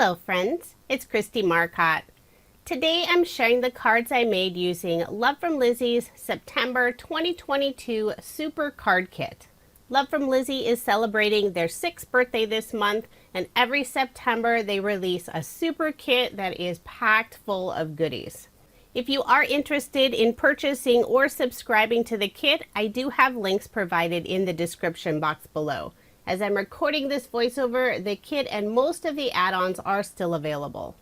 Hello friends, it's Kristie Marcotte. Today I'm sharing the cards I made using Love From Lizi's September 2022 Super Card Kit. Love From Lizi is celebrating their 6th birthday this month, and every September they release a super kit that is packed full of goodies. If you are interested in purchasing or subscribing to the kit, I do have links provided in the description box below. As I'm recording this voiceover, the kit and most of the add-ons are still available.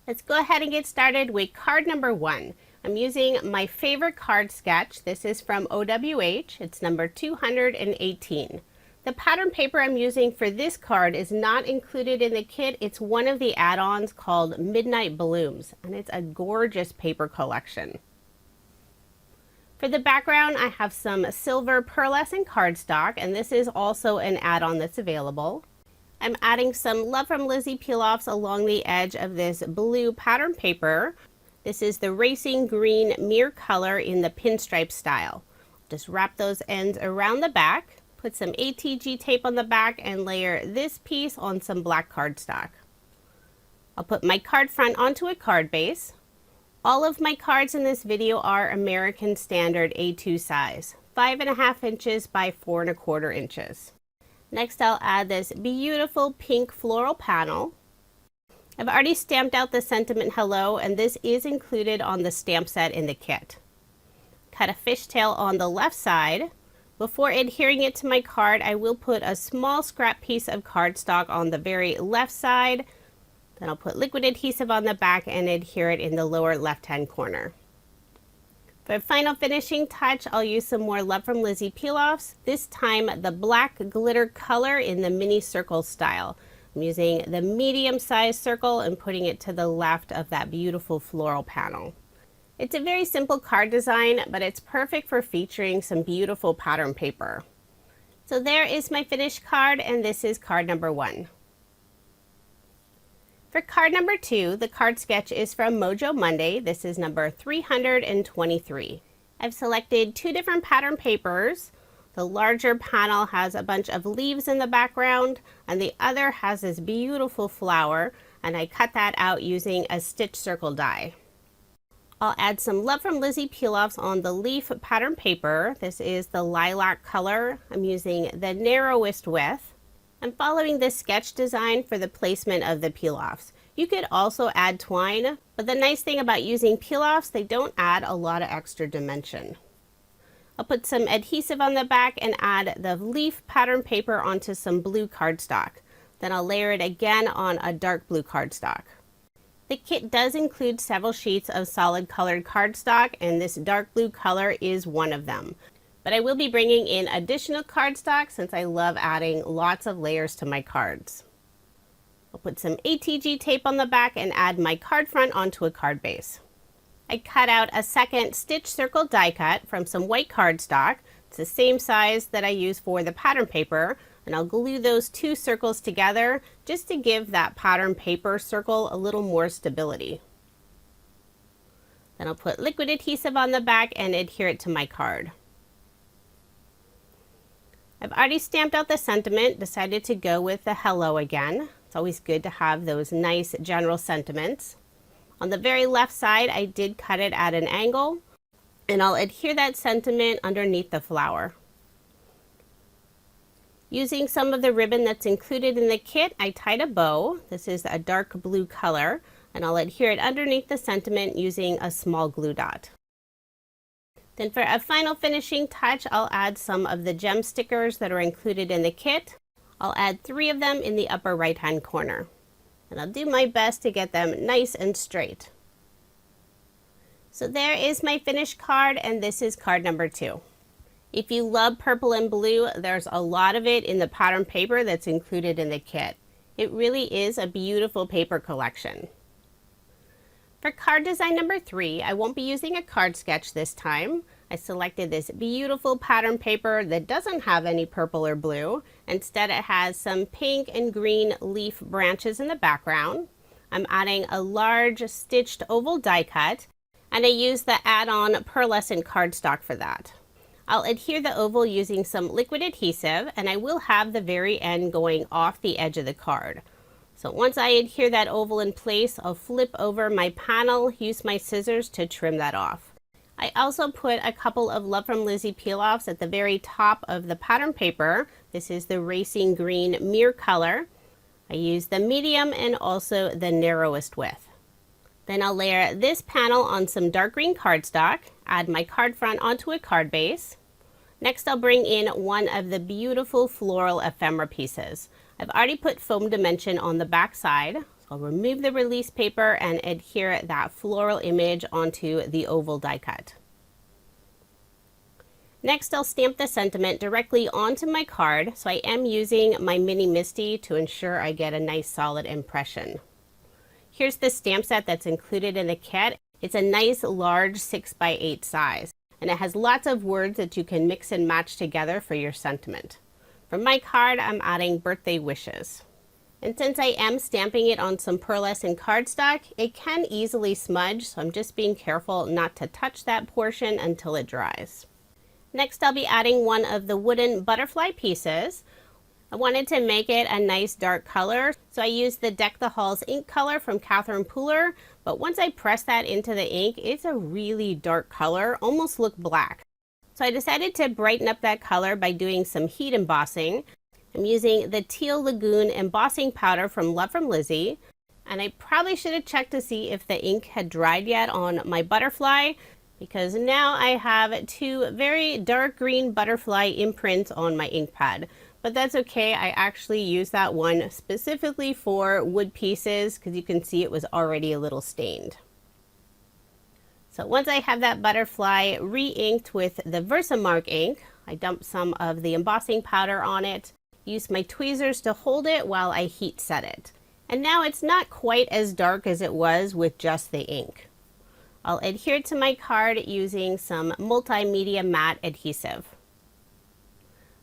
Let's go ahead and get started with card number 1. I'm using my favorite card sketch. This is from OWH. It's number 218. The pattern paper I'm using for this card is not included in the kit. It's one of the add-ons called Midnight Blooms, and it's a gorgeous paper collection. For the background, I have some silver pearlescent cardstock, and this is also an add-on that's available. I'm adding some Love From Lizi peel-offs along the edge of this blue pattern paper. This is the Racing Green Mirror color in the pinstripe style. Just wrap those ends around the back, put some ATG tape on the back, and layer this piece on some black cardstock. I'll put my card front onto a card base. All of my cards in this video are American Standard A2 size, 5.5 inches by 4.25 inches. Next, I'll add this beautiful pink floral panel. I've already stamped out the sentiment hello, and this is included on the stamp set in the kit. Cut a fishtail on the left side. Before adhering it to my card, I will put a small scrap piece of cardstock on the very left side. Then I'll put liquid adhesive on the back and adhere it in the lower left-hand corner. For a final finishing touch, I'll use some more Love From Lizi peel-offs, this time the black glitter color in the mini circle style. I'm using the medium-sized circle and putting it to the left of that beautiful floral panel. It's a very simple card design, but it's perfect for featuring some beautiful pattern paper. So there is my finished card, and this is card number 1. For card number 2, the card sketch is from Mojo Monday. This is number 323. I've selected 2 different pattern papers. The larger panel has a bunch of leaves in the background, and the other has this beautiful flower, and I cut that out using a stitch circle die. I'll add some Love From Lizi peel-offs on the leaf pattern paper. This is the lilac color. I'm using the narrowest width. I'm following this sketch design for the placement of the peel-offs. You could also add twine, but the nice thing about using peel-offs, they don't add a lot of extra dimension. I'll put some adhesive on the back and add the leaf pattern paper onto some blue cardstock. Then I'll layer it again on a dark blue cardstock. The kit does include several sheets of solid colored cardstock, and this dark blue color is one of them. But I will be bringing in additional cardstock since I love adding lots of layers to my cards. I'll put some ATG tape on the back and add my card front onto a card base. I cut out a second stitch circle die cut from some white cardstock. It's the same size that I use for the pattern paper, and I'll glue those 2 circles together just to give that pattern paper circle a little more stability. Then I'll put liquid adhesive on the back and adhere it to my card. I've already stamped out the sentiment, decided to go with the hello again. It's always good to have those nice general sentiments. On the very left side, I did cut it at an angle, and I'll adhere that sentiment underneath the flower. Using some of the ribbon that's included in the kit, I tied a bow. This is a dark blue color, and I'll adhere it underneath the sentiment using a small glue dot. Then for a final finishing touch, I'll add some of the gem stickers that are included in the kit. I'll add 3 of them in the upper right-hand corner. And I'll do my best to get them nice and straight. So there is my finished card, and this is card number 2. If you love purple and blue, there's a lot of it in the pattern paper that's included in the kit. It really is a beautiful paper collection. For card design number 3, I won't be using a card sketch this time. I selected this beautiful pattern paper that doesn't have any purple or blue. Instead, it has some pink and green leaf branches in the background. I'm adding a large stitched oval die cut, and I use the add-on pearlescent cardstock for that. I'll adhere the oval using some liquid adhesive, and I will have the very end going off the edge of the card. So once I adhere that oval in place, I'll flip over my panel, use my scissors to trim that off. I also put a couple of Love From Lizi peel-offs at the very top of the pattern paper. This is the Racing Green Mirror color. I use the medium and also the narrowest width. Then I'll layer this panel on some dark green cardstock, add my card front onto a card base. Next I'll bring in one of the beautiful floral ephemera pieces. I've already put foam dimension on the back side. So I'll remove the release paper and adhere that floral image onto the oval die cut. Next I'll stamp the sentiment directly onto my card, so I am using my mini Misti to ensure I get a nice solid impression. Here's the stamp set that's included in the kit. It's a nice large 6x8 size, and it has lots of words that you can mix and match together for your sentiment. For my card, I'm adding birthday wishes. And since I am stamping it on some pearlescent cardstock, it can easily smudge, so I'm just being careful not to touch that portion until it dries. Next, I'll be adding one of the wooden butterfly pieces. I wanted to make it a nice dark color, so I used the Deck the Halls ink color from Catherine Pooler, but once I press that into the ink, it's a really dark color, almost look black. So I decided to brighten up that color by doing some heat embossing. I'm using the Teal Lagoon embossing powder from Love From Lizi, and I probably should have checked to see if the ink had dried yet on my butterfly, because now I have two very dark green butterfly imprints on my ink pad. But that's okay, I actually used that one specifically for wood pieces because you can see it was already a little stained. So once I have that butterfly re-inked with the Versamark ink, I dump some of the embossing powder on it, use my tweezers to hold it while I heat set it. And now it's not quite as dark as it was with just the ink. I'll adhere to my card using some multimedia matte adhesive.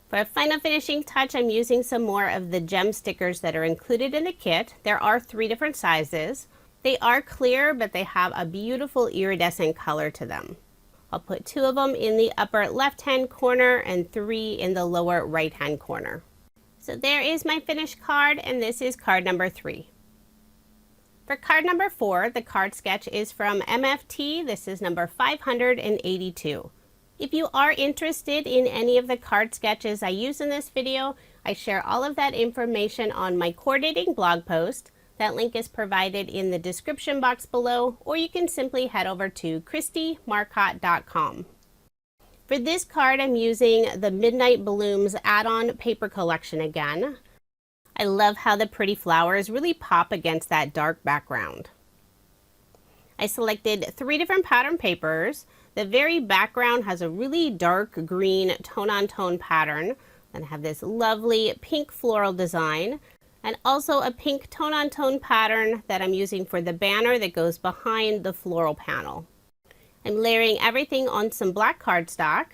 For a final finishing touch, I'm using some more of the gem stickers that are included in the kit. There are 3 different sizes. They are clear, but they have a beautiful iridescent color to them. I'll put 2 of them in the upper left-hand corner and 3 in the lower right-hand corner. So there is my finished card, and this is card number 3. For card number 4, the card sketch is from MFT. This is number 582. If you are interested in any of the card sketches I use in this video, I share all of that information on my coordinating blog post. That link is provided in the description box below, or you can simply head over to KristieMarcotte.com. For this card, I'm using the Midnight Blooms add-on paper collection again. I love how the pretty flowers really pop against that dark background. I selected 3 different pattern papers. The very background has a really dark green tone-on-tone pattern. Then I have this lovely pink floral design, and also a pink tone-on-tone pattern that I'm using for the banner that goes behind the floral panel. I'm layering everything on some black cardstock,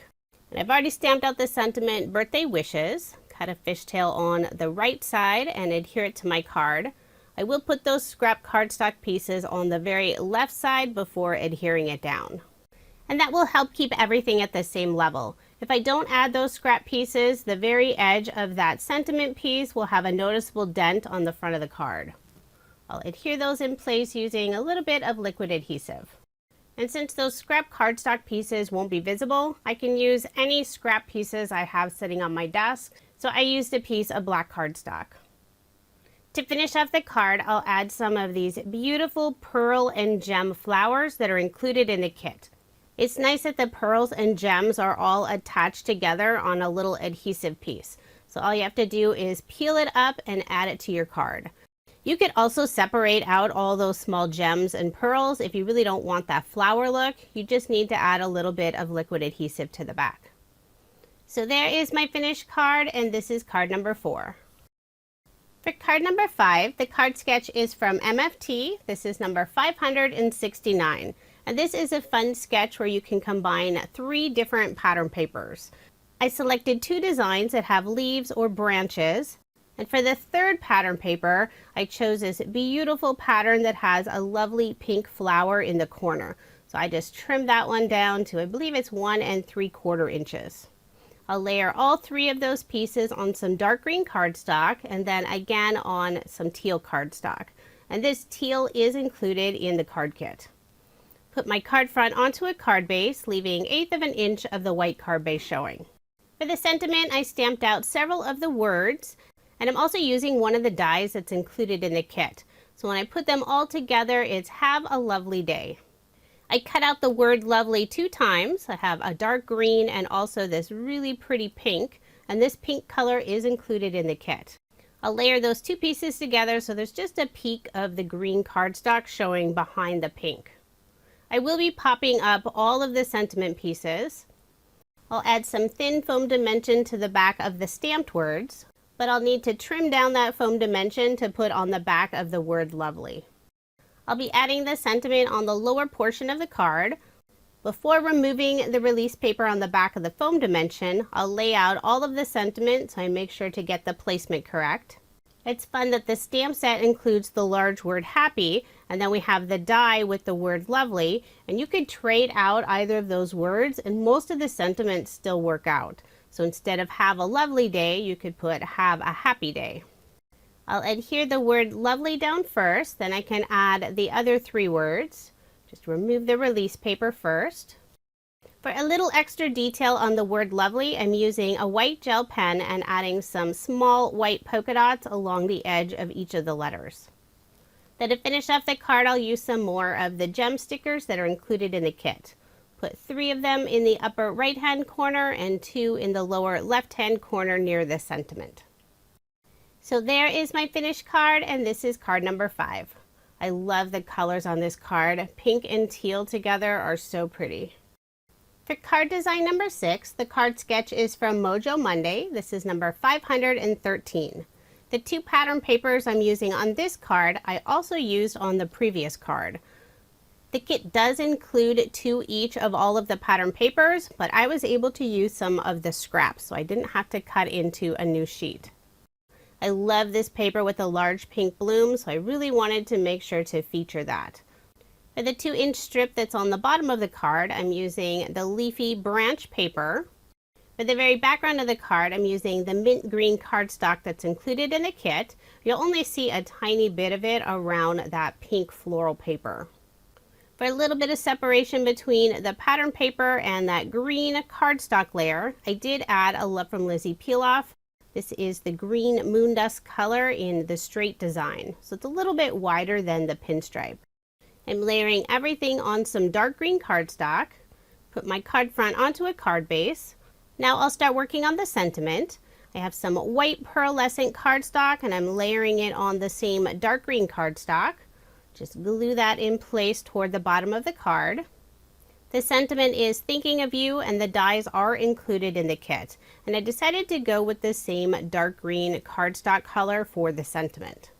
and I've already stamped out the sentiment birthday wishes. Cut a fishtail on the right side and adhere it to my card. I will put those scrap cardstock pieces on the very left side before adhering it down. And that will help keep everything at the same level. If I don't add those scrap pieces, the very edge of that sentiment piece will have a noticeable dent on the front of the card. I'll adhere those in place using a little bit of liquid adhesive. And since those scrap cardstock pieces won't be visible, I can use any scrap pieces I have sitting on my desk. So I used a piece of black cardstock. To finish off the card, I'll add some of these beautiful pearl and gem flowers that are included in the kit. It's nice that the pearls and gems are all attached together on a little adhesive piece. So all you have to do is peel it up and add it to your card. You could also separate out all those small gems and pearls if you really don't want that flower look. You just need to add a little bit of liquid adhesive to the back. So there is my finished card, and this is card number 4. For card number 5, the card sketch is from MFT. This is number 569. And this is a fun sketch where you can combine 3 different pattern papers. I selected 2 designs that have leaves or branches. And for the 3rd pattern paper, I chose this beautiful pattern that has a lovely pink flower in the corner. So I just trimmed that one down to, I believe it's 1 3/4 inches. I'll layer all 3 of those pieces on some dark green cardstock and then again on some teal cardstock. And this teal is included in the card kit. Put my card front onto a card base, leaving 1/8 of an inch of the white card base showing. For the sentiment, I stamped out several of the words, and I'm also using one of the dies that's included in the kit. So when I put them all together, it's "Have a lovely day." I cut out the word "lovely" 2 times. I have a dark green and also this really pretty pink, and this pink color is included in the kit. I'll layer those 2 pieces together so there's just a peek of the green cardstock showing behind the pink. I will be popping up all of the sentiment pieces. I'll add some thin foam dimension to the back of the stamped words, but I'll need to trim down that foam dimension to put on the back of the word "lovely." I'll be adding the sentiment on the lower portion of the card. Before removing the release paper on the back of the foam dimension, I'll lay out all of the sentiment so I make sure to get the placement correct. It's fun that the stamp set includes the large word "happy," and then we have the die with the word "lovely," and you could trade out either of those words and most of the sentiments still work out. So instead of "have a lovely day," you could put "have a happy day." I'll adhere the word "lovely" down first, then I can add the other 3 words. Just remove the release paper first. For a little extra detail on the word "lovely," I'm using a white gel pen and adding some small white polka dots along the edge of each of the letters. Then to finish off the card, I'll use some more of the gem stickers that are included in the kit. Put 3 of them in the upper right hand corner and 2 in the lower left hand corner near the sentiment. So there is my finished card, and this is card number 5. I love the colors on this card. Pink and teal together are so pretty. For card design number 6, the card sketch is from Mojo Monday. This is number 513. The 2 pattern papers I'm using on this card, I also used on the previous card. The kit does include 2 each of all of the pattern papers, but I was able to use some of the scraps, so I didn't have to cut into a new sheet. I love this paper with a large pink bloom, so I really wanted to make sure to feature that. For the 2-inch strip that's on the bottom of the card, I'm using the leafy branch paper. For the very background of the card, I'm using the mint green cardstock that's included in the kit. You'll only see a tiny bit of it around that pink floral paper. For a little bit of separation between the pattern paper and that green cardstock layer, I did add a Love From Lizi peel off. This is the green moon dust color in the straight design, so it's a little bit wider than the pinstripe. I'm layering everything on some dark green cardstock. Put my card front onto a card base. Now I'll start working on the sentiment. I have some white pearlescent cardstock and I'm layering it on the same dark green cardstock. Just glue that in place toward the bottom of the card. The sentiment is "thinking of you," and the dies are included in the kit. And I decided to go with the same dark green cardstock color for the sentiment.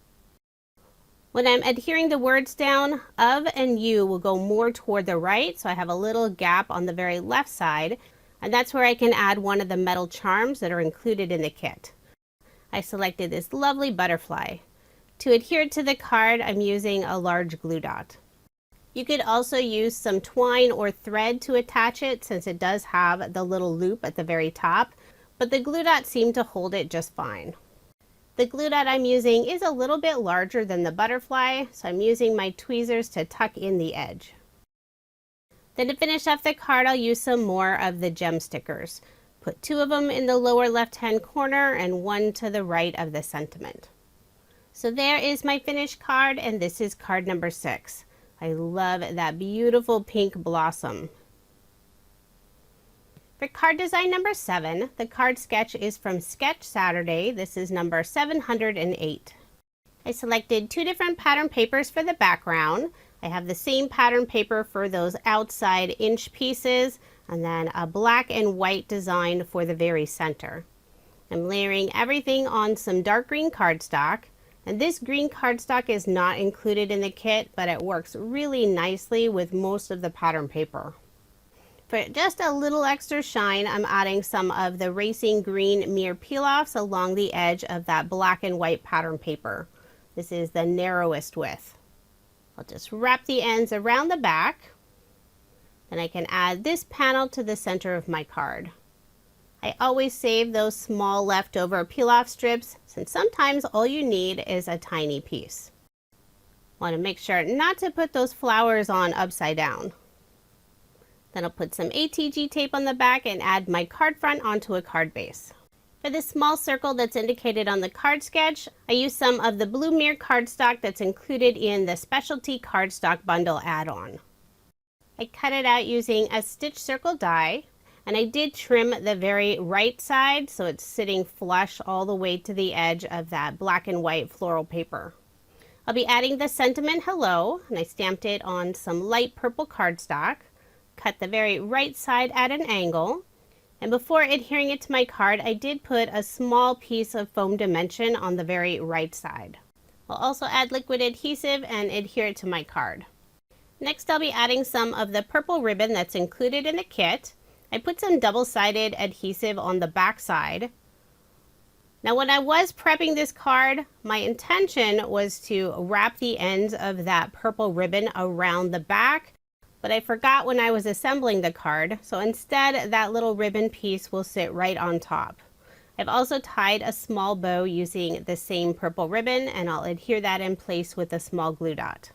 When I'm adhering the words down, "of" and "you" will go more toward the right, so I have a little gap on the very left side, and that's where I can add one of the metal charms that are included in the kit. I selected this lovely butterfly. To adhere to the card, I'm using a large glue dot. You could also use some twine or thread to attach it since it does have the little loop at the very top, but the glue dot seemed to hold it just fine. The glue dot I'm using is a little bit larger than the butterfly, so I'm using my tweezers to tuck in the edge. Then to finish off the card, I'll use some more of the gem stickers. Put 2 of them in the lower left-hand corner and 1 to the right of the sentiment. So there is my finished card, and this is card number 6. I love that beautiful pink blossom. For card design number 7, the card sketch is from Sketch Saturday. This is number 708. I selected 2 different pattern papers for the background. I have the same pattern paper for those outside inch pieces, and then a black and white design for the very center. I'm layering everything on some dark green cardstock. And this green cardstock is not included in the kit, but it works really nicely with most of the pattern paper. For just a little extra shine, I'm adding some of the racing green mirror peel-offs along the edge of that black and white pattern paper. This is the narrowest width. I'll just wrap the ends around the back. Then I can add this panel to the center of my card. I always save those small leftover peel-off strips since sometimes all you need is a tiny piece. Want to make sure not to put those flowers on upside down. Then I'll put some ATG tape on the back and add my card front onto a card base. For this small circle that's indicated on the card sketch, I use some of the blue mirror cardstock that's included in the specialty cardstock bundle add-on. I cut it out using a stitch circle die, and I did trim the very right side so it's sitting flush all the way to the edge of that black and white floral paper. I'll be adding the sentiment hello, and I stamped it on some light purple cardstock, cut the very right side at an angle, and before adhering it to my card, I did put a small piece of foam dimension on the very right side. I'll also add liquid adhesive and adhere it to my card. Next, I'll be adding some of the purple ribbon that's included in the kit. I put some double-sided adhesive on the back side. Now when I was prepping this card, my intention was to wrap the ends of that purple ribbon around the back, but I forgot when I was assembling the card, so instead that little ribbon piece will sit right on top. I've also tied a small bow using the same purple ribbon, and I'll adhere that in place with a small glue dot.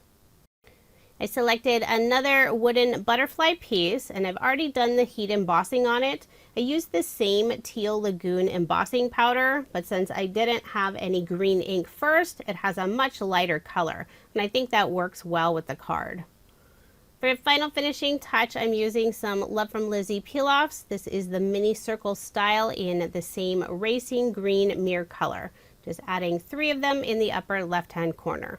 I selected another wooden butterfly piece, and I've already done the heat embossing on it. I used the same Teal Lagoon embossing powder, but since I didn't have any green ink first, it has a much lighter color, and I think that works well with the card. For a final finishing touch, I'm using some Love From Lizi peel-offs. This is the mini circle style in the same racing green mirror color. Just adding 3 of them in the upper left-hand corner.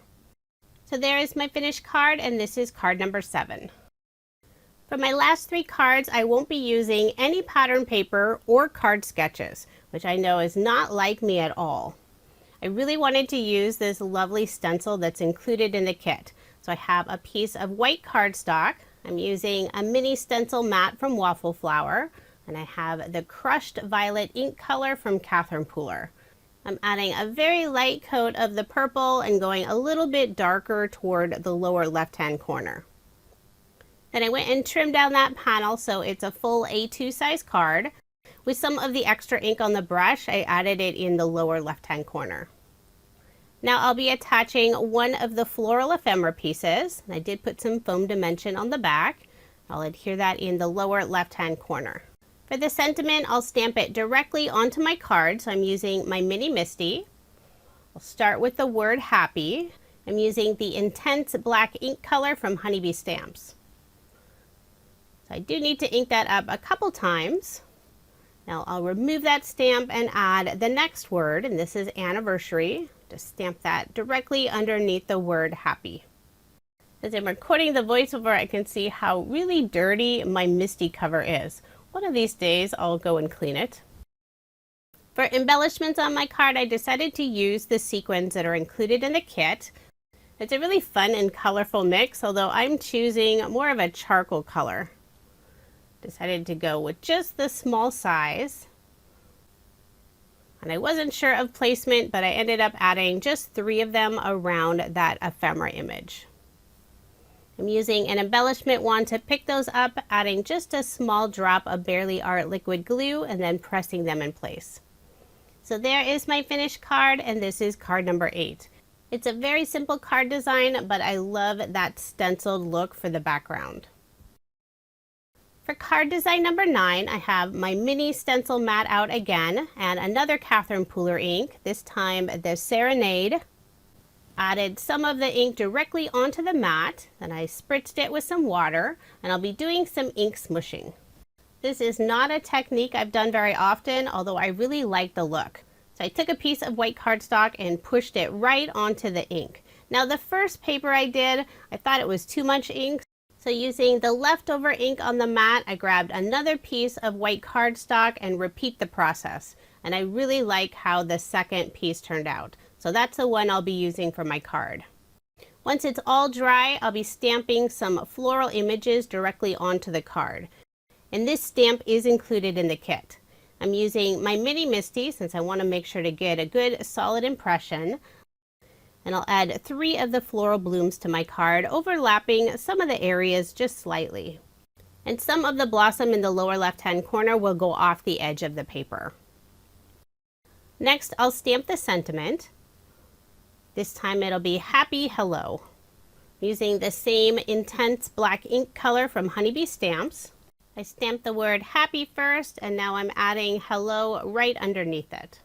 So there is my finished card, and this is card number 7. For my last 3 cards, I won't be using any pattern paper or card sketches, which I know is not like me at all. I really wanted to use this lovely stencil that's included in the kit. So I have a piece of white cardstock. I'm using a mini Stencil Mat from Waffle Flower, and I have the crushed violet ink color from Catherine Pooler. I'm adding a very light coat of the purple and going a little bit darker toward the lower left-hand corner. Then I went and trimmed down that panel so it's a full A2 size card. With some of the extra ink on the brush, I added it in the lower left-hand corner. Now I'll be attaching one of the floral ephemera pieces. I did put some foam dimension on the back. I'll adhere that in the lower left-hand corner. For the sentiment, I'll stamp it directly onto my card, so I'm using my mini Misti. I'll start with the word happy. I'm using the intense black ink color from Honeybee Stamps. So I do need to ink that up a couple times. Now I'll remove that stamp and add the next word, and this is anniversary. Just stamp that directly underneath the word happy. As I'm recording the voiceover, I can see how really dirty my Misti cover is. One of these days I'll go and clean it. For embellishments on my card, I decided to use the sequins that are included in the kit. It's a really fun and colorful mix, although I'm choosing more of a charcoal color. Decided to go with just the small size. And I wasn't sure of placement, but I ended up adding just 3 of them around that ephemera image. I'm using an embellishment wand to pick those up, adding just a small drop of Barely Art liquid glue and then pressing them in place. So there is my finished card, and this is card number 8. It's a very simple card design, but I love that stenciled look for the background. For card design number 9, I have my mini Stencil Mat out again, and another Catherine Pooler ink, this time the Serenade. Added some of the ink directly onto the mat, then I spritzed it with some water, and I'll be doing some ink smushing. This is not a technique I've done very often, although I really like the look. So I took a piece of white cardstock and pushed it right onto the ink. Now the first paper I did, I thought it was too much ink, so using the leftover ink on the mat, I grabbed another piece of white cardstock and repeat the process. And I really like how the second piece turned out. So that's the one I'll be using for my card. Once it's all dry, I'll be stamping some floral images directly onto the card. And this stamp is included in the kit. I'm using my mini Misti since I want to make sure to get a good solid impression. And I'll add 3 of the floral blooms to my card, overlapping some of the areas just slightly. And some of the blossom in the lower left-hand corner will go off the edge of the paper. Next, I'll stamp the sentiment. This time it'll be Happy Hello. Using the same intense black ink color from Honeybee Stamps. I stamped the word happy first, and now I'm adding hello right underneath it.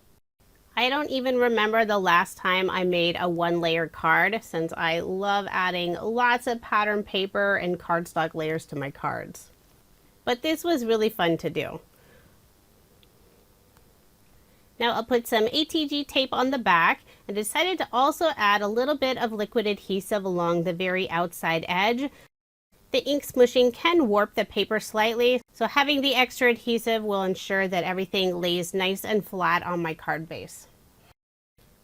I don't even remember the last time I made a one-layer card, since I love adding lots of pattern paper and cardstock layers to my cards. But this was really fun to do. Now I'll put some ATG tape on the back, and decided to also add a little bit of liquid adhesive along the very outside edge. The ink smushing can warp the paper slightly, so having the extra adhesive will ensure that everything lays nice and flat on my card base.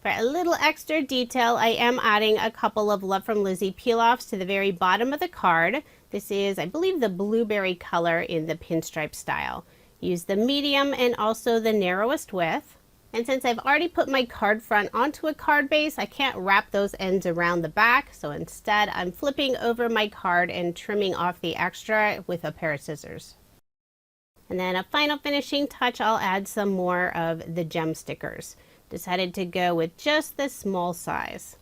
For a little extra detail, I am adding a couple of Love From Lizi peel-offs to the very bottom of the card. This is, I believe, the blueberry color in the pinstripe style. Use the medium and also the narrowest width. And since I've already put my card front onto a card base, I can't wrap those ends around the back, so instead I'm flipping over my card and trimming off the extra with a pair of scissors. And then a final finishing touch, I'll add some more of the gem stickers. Decided to go with just the small size.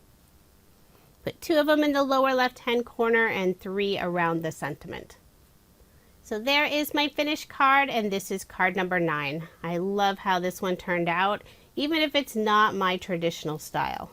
Put 2 of them in the lower left-hand corner and 3 around the sentiment. So there is my finished card, and this is card number 9. I love how this one turned out, even if it's not my traditional style.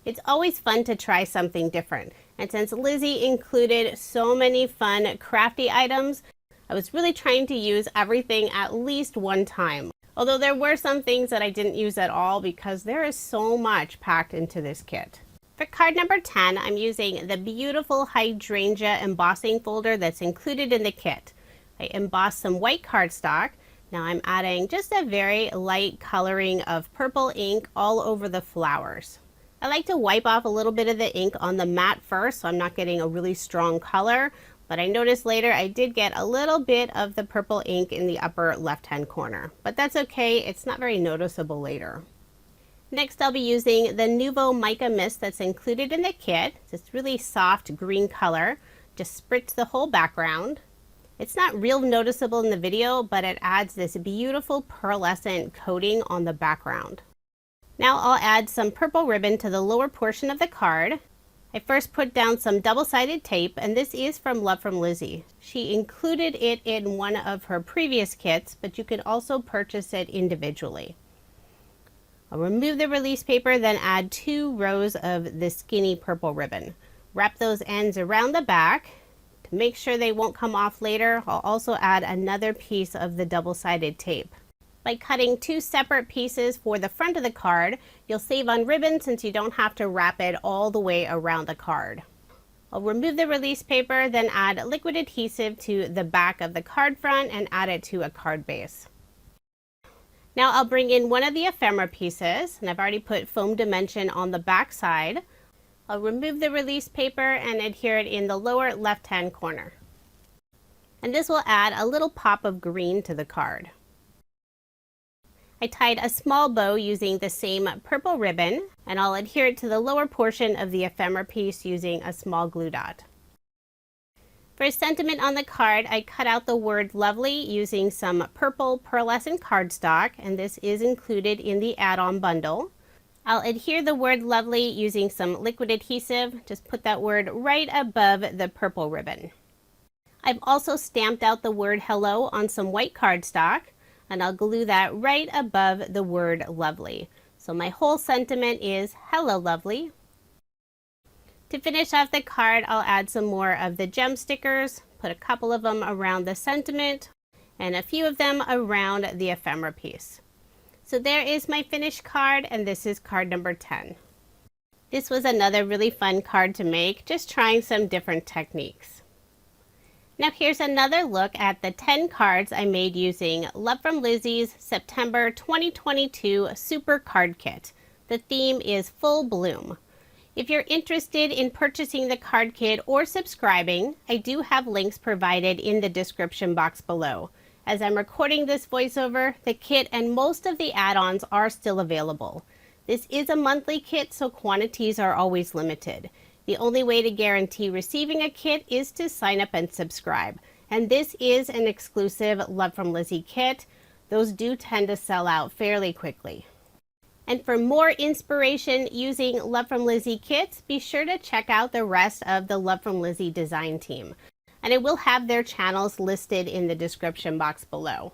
It's always fun to try something different, and since Lizi included so many fun crafty items, I was really trying to use everything at least one time. Although there were some things that I didn't use at all because there is so much packed into this kit. For card number 10, I'm using the beautiful hydrangea embossing folder that's included in the kit. I embossed some white cardstock. Now I'm adding just a very light coloring of purple ink all over the flowers. I like to wipe off a little bit of the ink on the mat first, so I'm not getting a really strong color. But I noticed later I did get a little bit of the purple ink in the upper left-hand corner. But that's okay, it's not very noticeable later. Next, I'll be using the Nuvo Mica Mist that's included in the kit. It's this really soft green color. Just spritz the whole background. It's not real noticeable in the video, but it adds this beautiful pearlescent coating on the background. Now I'll add some purple ribbon to the lower portion of the card. I first put down some double-sided tape, and this is from Love From Lizi. She included it in one of her previous kits, but you can also purchase it individually. I'll remove the release paper, then add 2 rows of the skinny purple ribbon. Wrap those ends around the back. To make sure they won't come off later, I'll also add another piece of the double-sided tape. By cutting 2 separate pieces for the front of the card, you'll save on ribbon since you don't have to wrap it all the way around the card. I'll remove the release paper, then add liquid adhesive to the back of the card front and add it to a card base. Now I'll bring in one of the ephemera pieces, and I've already put foam dimension on the back side. I'll remove the release paper and adhere it in the lower left-hand corner. And this will add a little pop of green to the card. I tied a small bow using the same purple ribbon, and I'll adhere it to the lower portion of the ephemera piece using a small glue dot. For a sentiment on the card, I cut out the word lovely using some purple pearlescent cardstock, and this is included in the add-on bundle. I'll adhere the word lovely using some liquid adhesive. Just put that word right above the purple ribbon. I've also stamped out the word hello on some white cardstock, and I'll glue that right above the word lovely. So my whole sentiment is hello lovely. To finish off the card, I'll add some more of the gem stickers, put a couple of them around the sentiment, and a few of them around the ephemera piece. So there is my finished card, and this is card number 10. This was another really fun card to make, just trying some different techniques. Now here's another look at the 10 cards I made using Love From Lizi's September 2022 Super Card Kit. The theme is Full Bloom. If you're interested in purchasing the card kit or subscribing, I do have links provided in the description box below. As I'm recording this voiceover, the kit and most of the add-ons are still available. This is a monthly kit, so quantities are always limited. The only way to guarantee receiving a kit is to sign up and subscribe. And this is an exclusive Love from Lizi kit. Those do tend to sell out fairly quickly. And for more inspiration using Love from Lizi kits, be sure to check out the rest of the Love from Lizi design team. And I will have their channels listed in the description box below.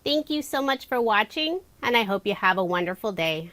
Thank you so much for watching, and I hope you have a wonderful day.